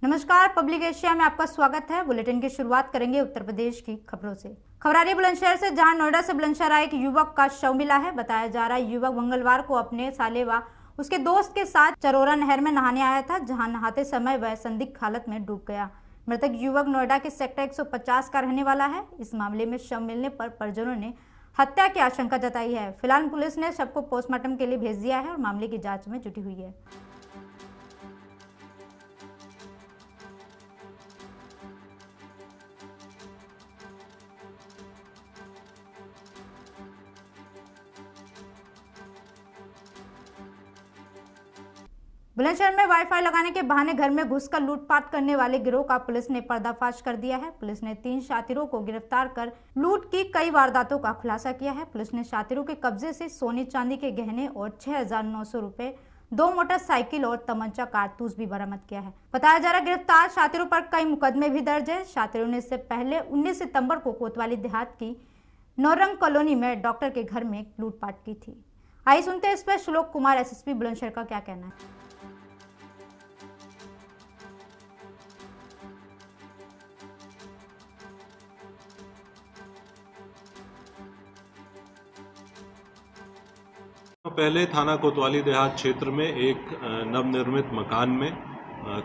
नमस्कार, public Asia में आपका स्वागत है। बुलेटिन की शुरुआत करेंगे उत्तर प्रदेश की खबरों से। खबर आ रही है बुलंदशहर से, जहां नोएडा से बुलंदशहर आए एक युवक का शव मिला है। बताया जा रहा है युवक मंगलवार को अपने साले व उसके दोस्त के साथ चरोरा नहर में नहाने आया था, जहां नहाते समय वह संदिग्ध हालत में डूब गया। मृतक युवक नोएडा के सेक्टर 150 का रहने वाला है। इस मामले में शव मिलने पर परिजनों ने हत्या की आशंका जताई है। फिलहाल पुलिस ने शव को पोस्टमार्टम के लिए भेज दिया है और मामले की जाँच में जुटी हुई है। बुलंदशहर में वाईफाई लगाने के बहाने घर में घुसकर लूटपाट करने वाले गिरोह का पुलिस ने पर्दाफाश कर दिया है। पुलिस ने 3 शातिरों को गिरफ्तार कर लूट की कई वारदातों का खुलासा किया है। पुलिस ने शातिरों के कब्जे से सोने चांदी के गहने और 6,900 रुपए, 2 मोटरसाइकिल और तमंचा कारतूस भी बरामद किया है। बताया जा रहा गिरफ्तार शातिरों पर कई मुकदमे भी दर्ज है। शातिरों ने इससे पहले 19 सितम्बर को कोतवाली देहात की नौरंग कॉलोनी में डॉक्टर के घर में लूटपाट की थी। आइए सुनते हैं इस पर श्लोक कुमार SSP बुलंदशहर का क्या कहना है। पहले थाना कोतवाली देहात क्षेत्र में एक नवनिर्मित मकान में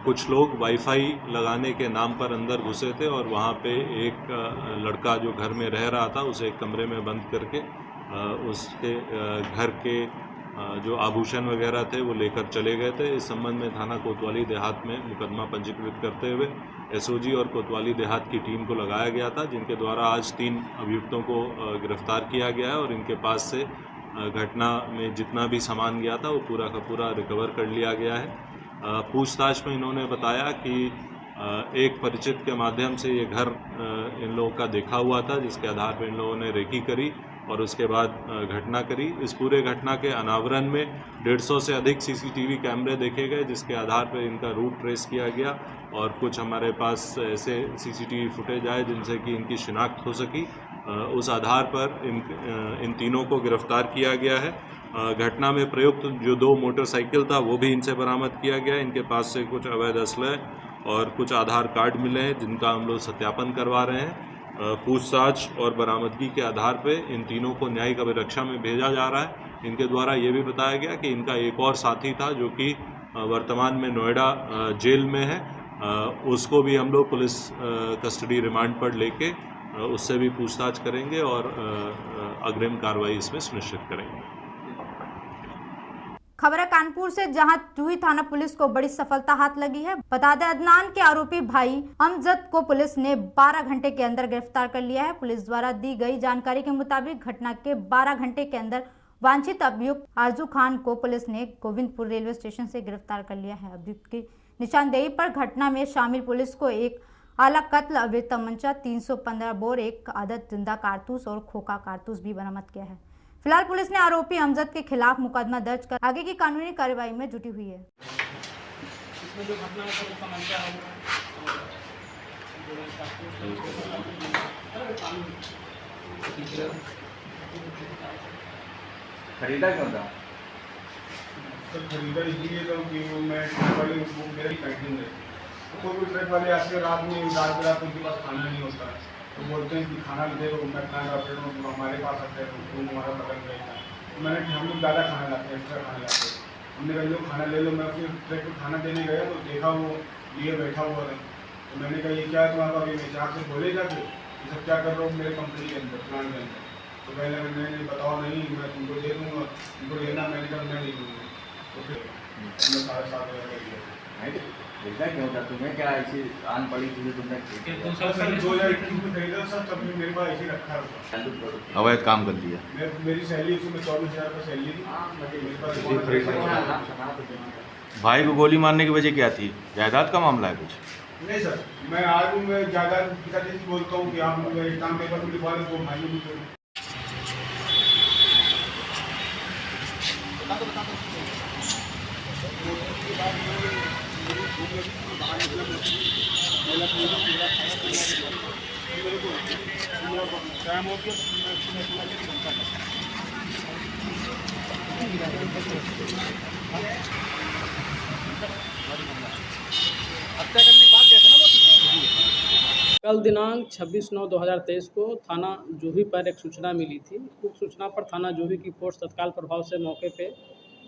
कुछ लोग वाईफाई लगाने के नाम पर अंदर घुसे थे और वहाँ पे एक लड़का जो घर में रह रहा था उसे एक कमरे में बंद करके उसके घर के जो आभूषण वगैरह थे वो लेकर चले गए थे। इस संबंध में थाना कोतवाली देहात में मुकदमा पंजीकृत करते हुए SOG और कोतवाली देहात की टीम को लगाया गया था, जिनके द्वारा आज 3 अभियुक्तों को गिरफ्तार किया गया है और इनके पास से घटना में जितना भी सामान गया था वो पूरा का पूरा रिकवर कर लिया गया है। पूछताछ में इन्होंने बताया कि एक परिचित के माध्यम से ये घर इन लोगों का देखा हुआ था, जिसके आधार पर इन लोगों ने रेकी करी और उसके बाद घटना करी। इस पूरे घटना के अनावरण में 150 से अधिक CCTV कैमरे देखे गए, जिसके आधार पर इनका रूट ट्रेस किया गया और कुछ हमारे पास ऐसे CCTV फुटेज आए जिनसे कि इनकी शिनाख्त हो सकी। उस आधार पर इन तीनों को गिरफ्तार किया गया है। घटना में प्रयुक्त जो 2 मोटरसाइकिल था वो भी इनसे बरामद किया गया। इनके पास से कुछ अवैध असलह और कुछ आधार कार्ड मिले हैं, जिनका हम लोग सत्यापन करवा रहे हैं। पूछताछ और बरामदगी के आधार पर इन तीनों को न्यायिक अभिरक्षा में भेजा जा रहा है। इनके द्वारा ये भी बताया गया कि इनका एक और साथी था जो कि वर्तमान में नोएडा जेल में है, उसको भी हम लोग पुलिस कस्टडी रिमांड पर लेके उससे भी पूछताछ करेंगे और अग्रिम कार्रवाई इसमें सुनिश्चित करेंगे। खबर है कानपुर से, जहां जूही थाना पुलिस को बड़ी सफलता हाथ लगी है। बता दें, अदनान के आरोपी भाई अमजद को पुलिस ने 12 घंटे के अंदर गिरफ्तार कर लिया है। पुलिस द्वारा दी गई जानकारी के मुताबिक घटना के 12 घंटे के अंदर वांछित अभियुक्त आरजू खान को पुलिस ने गोविंदपुर रेलवे स्टेशन से गिरफ्तार कर लिया है। अभियुक्त की निशानदेही पर घटना में शामिल पुलिस को एक आला कत्ल, अवैध तमंचा, 315 बोर, 1 आदत जिंदा कारतूस और खोखा कारतूस भी बरामद किया है। फिलहाल पुलिस ने आरोपी अमजद के खिलाफ मुकदमा दर्ज कर आगे की कानूनी कार्रवाई में जुटी हुई है। इसमें जो घटना है वो तमंचा है, खरीदा क्यों था? सर खरीदा इसलिए था कि वो मैं वाली वो मेरा ही पैकिंग है। कोई भी ट्रक वाले आके रात रात उनके पास खाना नहीं होता है, तो बोलते हैं कि खाना दे दो। मैं खाना ऑपरेट हूँ, तो हमारे पास आते हैं तो हमारा पकड़ गया था। तो मैंने कि हम लोग ज़्यादा खाना लाते हैं, एक्स्ट्रा खाना लाते हैं। हमने कहा लो खाना ले लो। मैं अपने ट्रक को खाना देने गया तो देखा वो लिए बैठा हुआ था। तो मैंने कहा ये क्या है तुम्हारा? अभी मैं आपसे बोले जाके ये सब क्या कर रहा हूँ मेरे कंपनी के अंदर, प्लांट के अंदर। तो पहले मैंने बताओ नहीं, मैं तुमको दे दूँगा, तुमको लेना। मैंने कहा मैं नहीं दूँगा। तो फिर हमने 7.5 हज़ार कर दिया। देखा क्यों था तुम्हें? क्या ऐसी आन पड़ी थी तुमने? 2021 में खरीदा सर, तब भी मेरे पास ऐसे रखा था। अवैध काम कर दिया। मेरी सैलरी उसमें 24,000 का सैलरी थी। मेरे पास भाई को गोली मारने की वजह क्या थी? जायदाद का मामला है कुछ? नहीं सर, मैं आज भी मैं ज़्यादा पिताजी से बोलता हूँ कि आप मेरे काम पेपर में लिखवा दो भाई को। टाइम हो गया, हत्या करने के बाद कल दिनांक 26/9/2023 को थाना जूही पर एक सूचना मिली थी। उक्त सूचना पर थाना जूही की फोर्स तत्काल प्रभाव से मौके पे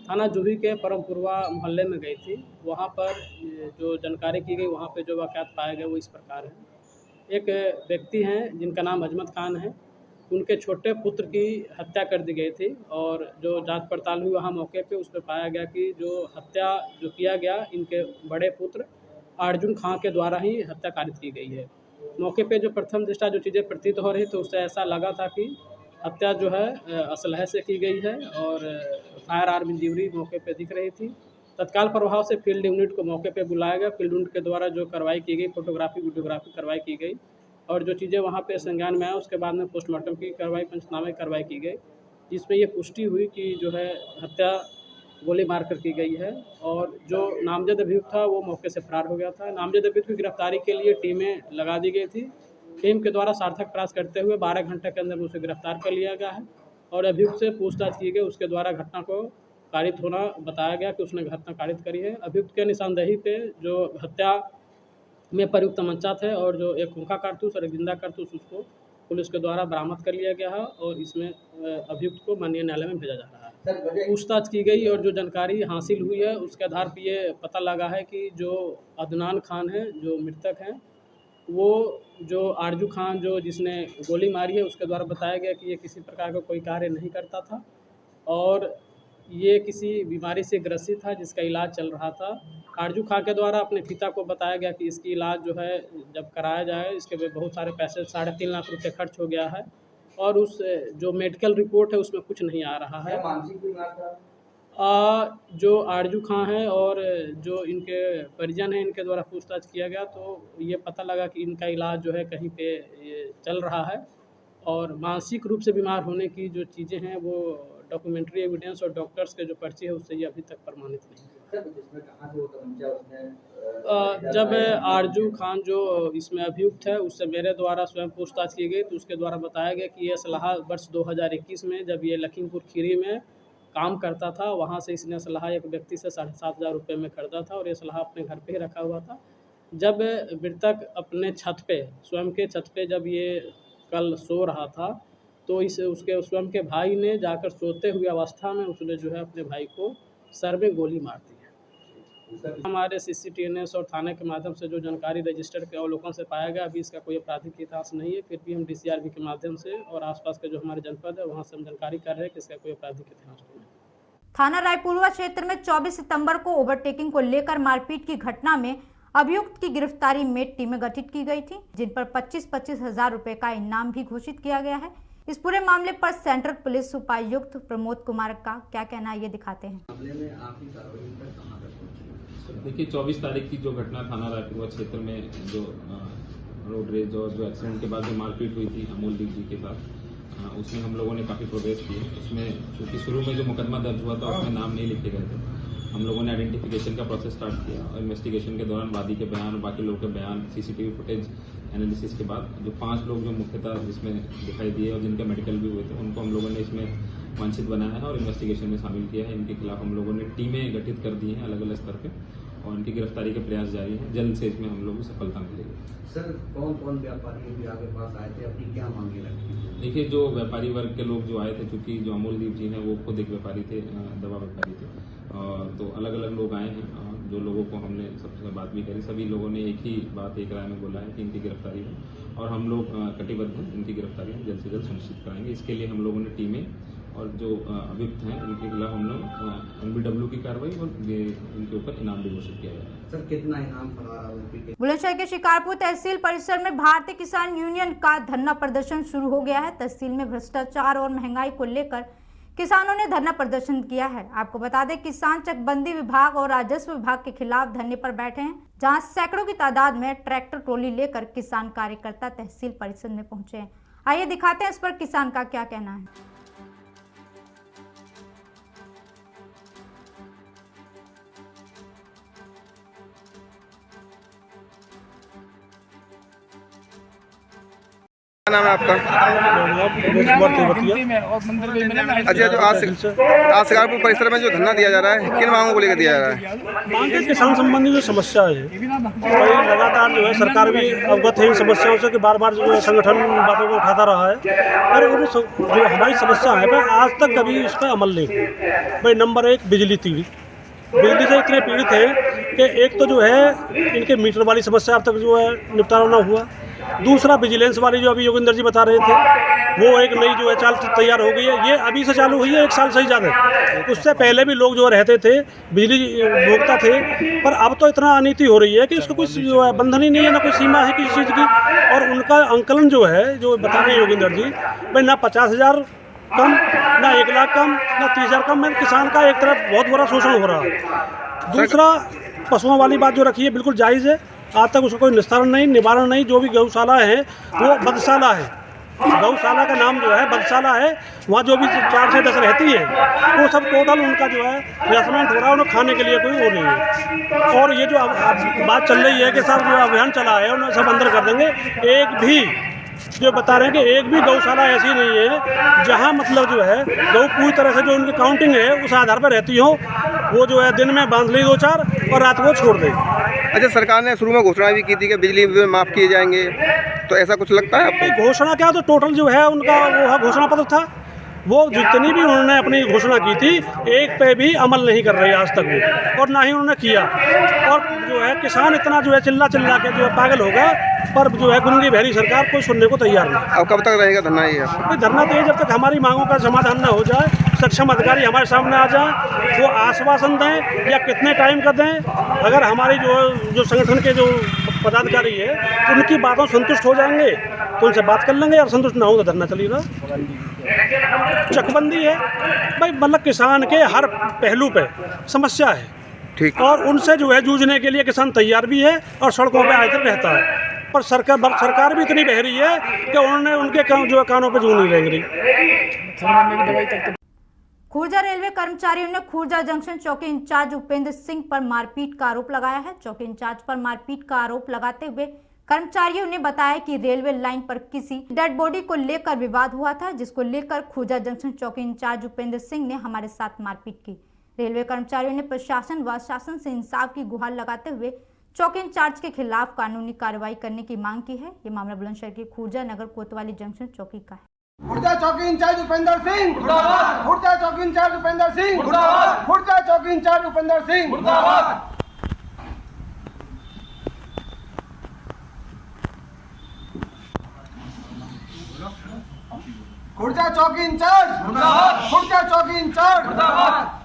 थाना जूही के परमपुरवा मोहल्ले में गई थी। वहाँ पर जो जानकारी की गई, वहाँ पे जो वाक़यात पाए गए वो इस प्रकार हैं। एक व्यक्ति हैं जिनका नाम अजमत खान है, उनके छोटे पुत्र की हत्या कर दी गई थी और जो जांच पड़ताल हुई वहाँ मौके पे उस पे पाया गया कि जो हत्या जो किया गया, इनके बड़े पुत्र अर्जुन खां के द्वारा ही हत्या कारित की गई है। मौके पे जो प्रथम दृष्टया जो चीज़ें प्रतीत हो रही तो उससे ऐसा लगा था कि हत्या जो है असलहे से की गई है और फायर आर्म इंजरी मौके पे दिख रही थी। तत्काल प्रभाव से फील्ड यूनिट को मौके पे बुलाया गया। फील्ड यूनिट के द्वारा जो कार्रवाई की गई, फोटोग्राफी वीडियोग्राफी कार्रवाई की गई और जो चीज़ें वहाँ पे संज्ञान में आया उसके बाद में पोस्टमार्टम की कार्रवाई, पंचनामे की कार्रवाई की गई, जिसमें ये पुष्टि हुई कि जो है हत्या गोली मारकर की गई है और जो नामजद अभियुक्त था वो मौके से फरार हो गया था। नामजद अभियुक्त की गिरफ्तारी के लिए टीमें लगा दी गई थी। टीम के द्वारा सार्थक प्रयास करते हुए 12 घंटे के अंदर उसे गिरफ्तार कर लिया गया है और अभियुक्त से पूछताछ की गई। उसके द्वारा घटना को कारित होना बताया गया कि उसने घटना कारित करी है। अभियुक्त के निशानदेही पे जो हत्या में प्रयुक्त तमंचा थे और जो एक हुक्का कारतूस और एक जिंदा कारतूस उसको पुलिस के द्वारा बरामद कर लिया गया है और इसमें अभियुक्त को माननीय न्यायालय में भेजा जा रहा है। पूछताछ की गई और जो जानकारी हासिल हुई है उसके आधार पर ये पता लगा है कि जो अदनान खान है, जो मृतक हैं, वो जो आरजू खान जो जिसने गोली मारी है उसके द्वारा बताया गया कि ये किसी प्रकार का कोई कार्य नहीं करता था और ये किसी बीमारी से ग्रसित था जिसका इलाज चल रहा था। आरजू खां के द्वारा अपने पिता को बताया गया कि इसकी इलाज जो है जब कराया जाए इसके पे बहुत सारे पैसे 3.5 लाख रुपये खर्च हो गया है और उस जो मेडिकल रिपोर्ट है उसमें कुछ नहीं आ रहा है। मानसिक बीमार था? जो आरजू खां हैं और जो इनके परिजन हैं, इनके द्वारा पूछताछ किया गया तो ये पता लगा कि इनका इलाज जो है कहीं पे ये चल रहा है और मानसिक रूप से बीमार होने की जो चीज़ें हैं वो डॉक्यूमेंट्री एविडेंस और डॉक्टर्स के जो पर्ची है उससे ये अभी तक प्रमाणित नहीं है। जब आरजू खान जो इसमें अभियुक्त है उससे मेरे द्वारा स्वयं पूछताछ की गई तो उसके द्वारा बताया गया कि ये असलहा वर्ष 2021 में जब ये लखीमपुर खीरी में काम करता था, वहाँ से इसने असलहा एक व्यक्ति से 7,500 रुपये में खरीदा था और ये असलहा अपने घर पे ही रखा हुआ था। जब मृतक अपने छत पे, स्वयं के छत पे जब ये कल सो रहा था तो उसके स्वयं के भाई ने जाकर सोते हुए अवस्था में उसने जो है अपने भाई को सर में गोली मार दी है। हमारे CCTVNS और थाने के माध्यम से जो जानकारी रजिस्टर के अवलोकन से पाया गया, अभी इसका कोई आपराधिक इतिहास नहीं है, फिर भी हम DCRB के माध्यम से और आसपास के जो हमारे जनपद है वहाँ से हम जानकारी कर रहे हैं कि इसका कोई आपराधिक इतिहास नहीं है। थाना रायपुरवा क्षेत्र में 24 सितंबर को ओवरटेकिंग को लेकर मारपीट की घटना में अभियुक्त की गिरफ्तारी में टीमें गठित की गई थी, जिन पर 25-25 हजार रुपए का इनाम भी घोषित किया गया है। इस पूरे मामले पर सेंट्रल पुलिस उपायुक्त प्रमोद कुमार का क्या कहना है, ये दिखाते हैं। देखिए 24 तारीख की जो घटना थाना रायपुरवा क्षेत्र में जो रोड रेज और जो एक्सीडेंट के बाद जो मारपीट हुई थी अमोलदीप जी के साथ, उसमें हम लोगों ने काफ़ी प्रोग्रेस की है। उसमें चूँकि शुरू में जो मुकदमा दर्ज हुआ था उसमें नाम नहीं लिखे गए थे, हम लोगों ने आइडेंटिफिकेशन का प्रोसेस स्टार्ट किया और इन्वेस्टिगेशन के दौरान वादी के बयान और बाकी लोगों के बयान, CCTV फुटेज एनालिसिस के बाद जो 5 लोग जो मुख्यतः जिसमें दिखाई दिए और जिनके मेडिकल भी हुए थे उनको हम लोगों ने इसमें वांछित बनाया है और इन्वेस्टिगेशन में शामिल किया है। इनके खिलाफ हम लोगों ने टीमें गठित कर दी हैं अलग अलग स्तर पे और इनकी गिरफ्तारी के प्रयास जारी हैं। जल्द से इसमें हम लोगों को सफलता मिलेगी। सर कौन कौन व्यापारी भी आपके पास आए थे, अपनी क्या मांगे रखी? देखिए जो व्यापारी वर्ग के लोग जो आए थे, चूँकि जो अमोलदीप जी हैं वो खुद एक व्यापारी थे, दवा व्यापारी थे, तो अलग अलग लोग आए हैं। जो लोगों को हमने सबसे बात भी करी, सभी लोगों ने एक ही बात एक राय में बोला है कि इनकी गिरफ्तारी हो और हम लोग कटिबद्ध हैं, इनकी गिरफ्तारी हम जल्द से जल्द सुनिश्चित कराएंगे। इसके लिए हम लोगों ने टीमें और जो अभियुक्त हैं इनके खिलाफ हम लोग NBW की कार्रवाई और इनके ऊपर इनाम भी घोषित किया गया। सर कितना इनाम फरार? बुलंदशहर के शिकारपुर तहसील परिसर में भारतीय किसान यूनियन का धरना प्रदर्शन शुरू हो गया है। तहसील में भ्रष्टाचार और महंगाई को लेकर किसानों ने धरना प्रदर्शन किया है। आपको बता दें, किसान चकबंदी विभाग और राजस्व विभाग के खिलाफ धरने पर बैठे हैं, जहां सैकड़ों की तादाद में ट्रैक्टर ट्रॉली लेकर किसान कार्यकर्ता तहसील परिसर में पहुंचे हैं। आइए दिखाते हैं इस पर किसान का क्या कहना है। क्या नाम है आपका? अच्छा, जो आज शिकारपुर परिसर में जो धरना दिया जा रहा है, किन मांगों को लेकर दिया जा रहा है? मांग के किसान संबंधी जो समस्या है, वही लगातार जो है सरकार भी अवगत है इन समस्याओं से कि बार बार जो है संगठन बातों को उठाता रहा है और जो हमारी समस्या है भाई आज तक कभी इस पर अमल नहीं हुआ। भाई नंबर 1 बिजली से इतने पीड़ित हैं कि एक तो जो है इनके मीटर वाली समस्या अब तक जो है निपटारा न हुआ। दूसरा विजिलेंस वाली जो अभी योगेंद्र जी बता रहे थे, वो एक नई जो है चाल तैयार हो गई है। ये अभी से चालू हुई है, 1 साल से ही ज़्यादा। उससे पहले भी लोग जो रहते थे, बिजली भोगता थे, पर अब तो इतना अनीति हो रही है कि उसका कुछ जो है बंधन ही नहीं है, ना कोई सीमा है किसी चीज़ की। और उनका अंकलन जो है, जो बता रहे हैं योगेंद्र जी, भाई ना 50,000 कम, ना 1 लाख कम, ना 30,000 कम में किसान का एक तरफ बहुत बड़ा शोषण हो रहा है। दूसरा, पशुओं वाली बात जो रखी है बिल्कुल जायज़ है। आज तक उसका कोई निस्तारण नहीं, निवारण नहीं। जो भी गौशाला है वो बदशाला है। गौशाला का नाम जो है बदशाला है। वहाँ जो भी 4 से 10 रहती है वो सब टोटल उनका जो है हरासमेंट हो रहा है, उन्हें खाने के लिए कोई वो नहीं है। और ये जो अब बात चल रही है कि सब जो अभियान चला है उन्हें सब अंदर कर देंगे, एक भी जो बता रहे हैं कि एक भी गौशाला ऐसी नहीं है जहाँ मतलब जो है गौ पूरी तरह से जो उनकी काउंटिंग है उस आधार पर रहती हो। वो जो है दिन में बांध ली 2-4 और रात को छोड़ दें। अच्छा, सरकार ने शुरू में घोषणा भी की थी कि बिजली बिल माफ़ किए जाएंगे, तो ऐसा कुछ लगता है आपको? घोषणा क्या, तो टोटल जो है उनका वो घोषणा पत्र था। वो जितनी भी उन्होंने अपनी घोषणा की थी, एक पे भी अमल नहीं कर रहे आज तक वो, और ना ही उन्होंने किया। और जो है किसान इतना जो है चिल्ला चिल्ला के जो है पागल हो गया, पर जो है गुंगी बहरी सरकार कोई सुनने को तैयार नहीं। अब कब तक रहेगा धरना ये? धरना तो ये जब तक हमारी मांगों का समाधान न हो जाए, सक्षम अधिकारी हमारे सामने आ जाए, वो आश्वासन दें या कितने टाइम का दें। अगर हमारी जो संगठन के जो पदाधिकारी है उनकी बातों संतुष्ट हो जाएंगे तो उनसे बात कर लेंगे, और संतुष्ट ना हो तो धरना चलेगा। चकबंदी है भाई, मतलब किसान के हर पहलू पे समस्या है। ठीक। और उनसे जो है जूझने के लिए किसान तैयार भी है और सड़कों पे आए रहता है। पर सरकार भी इतनी बहरी है कि उन्होंने उनके जो है कानों पे जू नहीं रेंग रही। खुर्जा रेलवे कर्मचारियों ने खुर्जा जंक्शन चौकी इंचार्ज उपेंद्र सिंह पर मारपीट का आरोप लगाया है। चौकी इंचार्ज पर मारपीट का आरोप लगाते हुए कर्मचारियों ने बताया कि रेलवे लाइन पर किसी डेड बॉडी को लेकर विवाद हुआ था, जिसको लेकर खुर्जा जंक्शन चौकी इंचार्ज उपेंद्र सिंह ने हमारे साथ मारपीट की। रेलवे कर्मचारियों ने प्रशासन व शासन से इंसाफ की गुहार लगाते हुए चौकी इंचार्ज के खिलाफ कानूनी कार्रवाई करने की मांग की है। ये मामला बुलंदशहर के खुर्जा नगर कोतवाली जंक्शन चौकी का है। खुर्जा चौकी इंचार्ज उपेंद्र सिंह मुर्दाबाद। खुर्जा चौकी इंचार्ज उपेंद्र सिंह मुर्दाबाद। खुर्जा चौकी इंचार्ज उपेंद्र सिंह मुर्दाबाद। खुर्जा चौकी इंचार्ज मुर्दाबाद। खुर्जा चौकी इंचार्ज मुर्दाबाद।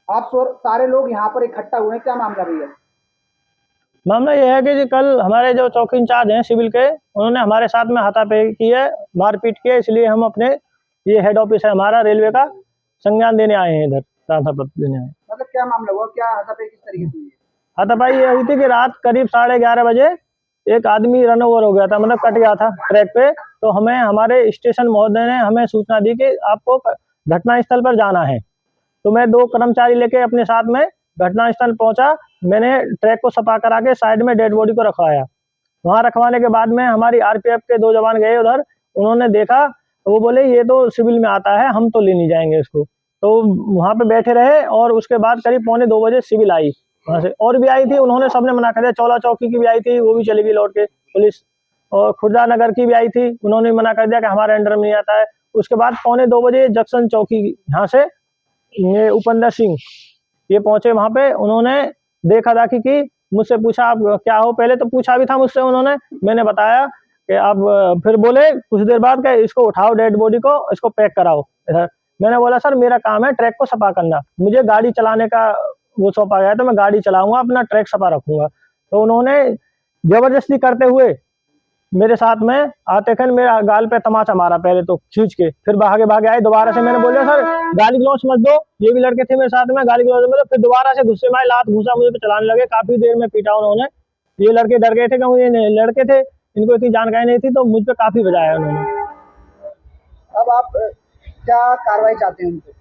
आप सारे लोग यहाँ पर इकट्ठा हुए हैं, क्या मामला भैया? मामला यह है कि कल हमारे जो चौकी इंचार्ज हैं सिविल के, उन्होंने हमारे साथ में हाथापाई की है, मारपीट की है। इसलिए हम अपने ये हेड ऑफिस है हमारा रेलवे का, संज्ञान देने आए हैं, इधर प्रार्थना पत्र देने आए। मतलब क्या मामला हुआ, क्या हाथापाई किस तरीके से हुई है? हाथापाई ये हुई थी कि रात करीब 11:30 बजे एक आदमी रन ओवर हो गया था, मतलब कट गया था ट्रैक पे। तो हमें हमारे स्टेशन महोदय ने हमें सूचना दी कि आपको घटनास्थल पर जाना है। तो मैं 2 कर्मचारी लेके अपने साथ में घटनास्थल पहुंचा। मैंने ट्रैक को सफा करा के साइड में डेड बॉडी को रखवाया। वहां रखवाने के बाद में हमारी आरपीएफ के 2 जवान गए उधर, उन्होंने देखा, वो बोले ये तो सिविल में आता है, हम तो ले नहीं जाएंगे इसको। तो वहां पे बैठे रहे और उसके बाद करीब 1:45 बजे सिविल आई वहां से, और भी आई थी, उन्होंने सबने मना कर दिया। चौला चौकी की भी आई थी, वो भी चली गई लौट के पुलिस, और खुर्जा नगर की भी आई थी, उन्होंने मना कर दिया कि हमारे अंडर में नहीं आता है। उसके बाद 1:45 बजे जंक्शन चौकी यहाँ से ये उपेंद्र सिंह ये पहुंचे वहां पे। उन्होंने देखा दाखी की, मुझसे पूछा आप क्या हो, पहले तो पूछा भी था मुझसे उन्होंने, मैंने बताया कि आप, फिर बोले कुछ देर बाद कि इसको उठाओ डेड बॉडी को, इसको पैक कराओ इधर। मैंने बोला सर मेरा काम है ट्रैक को सफा करना, मुझे गाड़ी चलाने का वो सौंपा गया, तो मैं गाड़ी चलाऊंगा, अपना ट्रैक सफा रखूंगा। तो उन्होंने जबरदस्ती करते हुए मेरे साथ में आते थे, मेरा गाल पे तमाचा मारा पहले तो खींच के, फिर भागे आए दोबारा से। मैंने बोला सर गाली गलौच मत दो, ये भी लड़के थे मेरे साथ में, गाली गलौच मत दो। फिर दोबारा से गुस्से में आए, लात घूसा मुझे पे चलाने लगे, काफी देर में पीटा उन्होंने। ये लड़के डर गए थे क्योंकि ये लड़के थे, इनको इतनी जानकारी नहीं थी, तो मुझ पे काफी बजाया उन्होंने। अब आप क्या कार्रवाई चाहते हैं उनसे?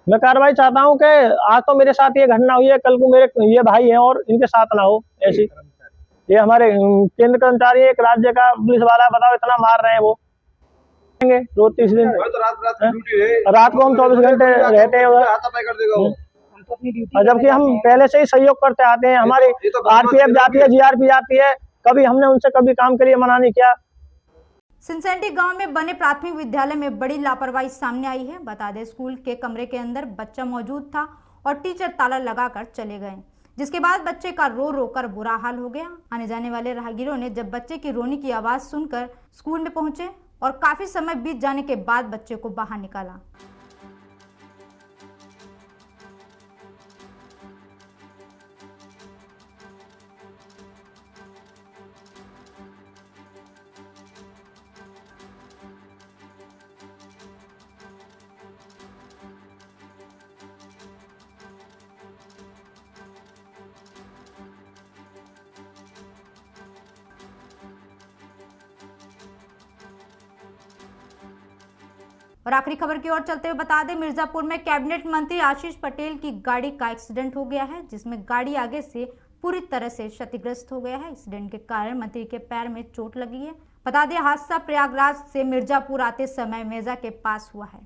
मैं कार्रवाई चाहता हूँ कि आज तो मेरे साथ ये घटना हुई है, कल को मेरे ये भाई हैं और इनके साथ ना हो ऐसी। ये हमारे केंद्र कर्मचारी, एक राज्य का पुलिस वाला, बताओ इतना मार रहे हैं वो। रोज 30 दिन रात को हम 24 घंटे रहते हैं और जबकि हम पहले से ही सहयोग करते आते हैं। हमारी आरपीएफ जाती है, जीआरपी जाती है, कभी हमने उनसे कभी काम के लिए मना नहीं किया। सिंसेंटी गांव में बने प्राथमिक विद्यालय में बड़ी लापरवाही सामने आई है। बता दें, स्कूल के कमरे के अंदर बच्चा मौजूद था और टीचर ताला लगाकर चले गए, जिसके बाद बच्चे का रो रो कर बुरा हाल हो गया। आने जाने वाले राहगीरों ने जब बच्चे की रोने की आवाज सुनकर स्कूल में पहुंचे और काफी समय बीत जाने के बाद बच्चे को बाहर निकाला। और आखिरी खबर की ओर चलते हुए बता दें, मिर्जापुर में कैबिनेट मंत्री आशीष पटेल की गाड़ी का एक्सीडेंट हो गया है, जिसमें गाड़ी आगे से पूरी तरह से क्षतिग्रस्त हो गया है। एक्सीडेंट के कारण मंत्री के पैर में चोट लगी है। बता दें, हादसा प्रयागराज से मिर्जापुर आते समय मेजा के पास हुआ है।